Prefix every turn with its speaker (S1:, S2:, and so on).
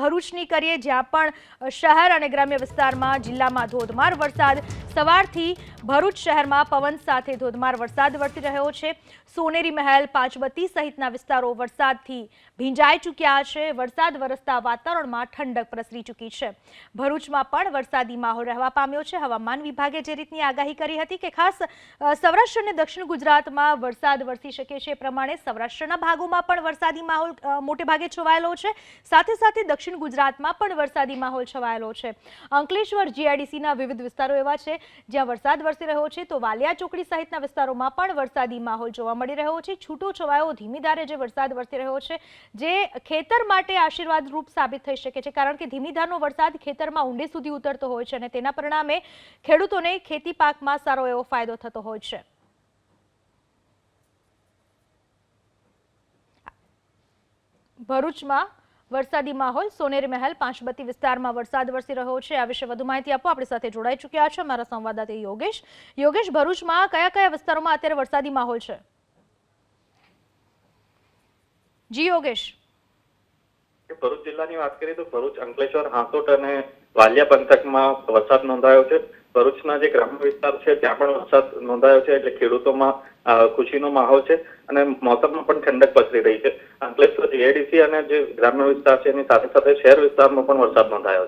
S1: ભરૂચની કરીએ, જ્યાં પણ શહેર અને ગ્રામ્ય વિસ્તારમાં જિલ્લામાં ધોધમાર વરસાદ સવારથી ભરૂચ શહેરમાં પવન સાથે ધોધમાર વરસાદ વરસી રહ્યો છે। સોનેરી મહેલ, પાંચબત્તી સહિતના વિસ્તારો વરસાદથી ભીંજાઈ ચૂક્યા છે। વરસાદ વરસતા વાતાવરણમાં ઠંડક પ્રસરી ચૂકી છે। ભરૂચમાં પણ વરસાદી માહોલ રહેવા પામ્યો છે। હવામાન વિભાગે જે રીતની આગાહી કરી હતી કે ખાસ સૌરાષ્ટ્ર અને દક્ષિણ ગુજરાતમાં વરસાદ વરસી શકે છે, એ પ્રમાણે સૌરાષ્ટ્રના ભાગોમાં પણ વરસાદી માહોલ મોટે ભાગે છવાયેલો છે। સાથે સાથે દક્ષિણ ગુજરાતમાં પણ વરસાદી માહોલ છવાયેલો છે। અંકલેશ્વર જીઆઈડીસીના વિવિધ વિસ્તારો એવા છે જ્યાં વરસાદ વરસી રહ્યો છે, તો વાલિયા ચોકડી સહિતના વિસ્તારોમાં પણ વરસાદી માહોલ જોવા મળી રહ્યો છે। છૂટો છવાયો ધીમી ધારે જે વરસાદ વરસી રહ્યો છે, જે ખેતર માટે આશીર્વાદ રૂપ સાબિત થઈ શકે છે, કારણ કે ધીમી ધારનો વરસાદ ખેતરમાં ઊંડે સુધી ઉતરતો હોય છે અને તેના પરિણામે ખેડૂતોને ખેતી પાકમાં સારો એવો ફાયદો થતો હોય છે। ભરૂચમાં વરસાદી માહોલ, સોનેરી મહેલ, પાંચબત્તી વિસ્તારમાં વરસાદ વરસી રહ્યો છે। આ વિશે વધુ માહિતી આપો, આપણી સાથે જોડાઈ ચૂક્યા છે અમારા સંવાદદાતા યોગેશ। યોગેશ, ભરૂચમાં કયા કયા વિસ્તારોમાં અત્યારે વરસાદી માહોલ છે? જી યોગેશ।
S2: ભરૂચ જિલ્લાની વાત કરીએ તો ભરૂચ, અંકલેશ્વર, હાંસોટ અને વાલિયા પંથકમાં વરસાદ નોંધાયો છે। ભરૂચના જે ગ્રામ્ય વિસ્તાર છે ત્યાં પણ વરસાદ નોંધાયો છે, એટલે ખેડૂતોમાં ખુશીનો માહોલ છે અને મોસમમાં પણ ઠંડક પસરી રહી છે। અંકલેશ્વર જીઆઈડીસી અને જે ગ્રામ્ય વિસ્તાર છે એની સાથે સાથે શહેર વિસ્તારમાં પણ વરસાદ નોંધાયો છે।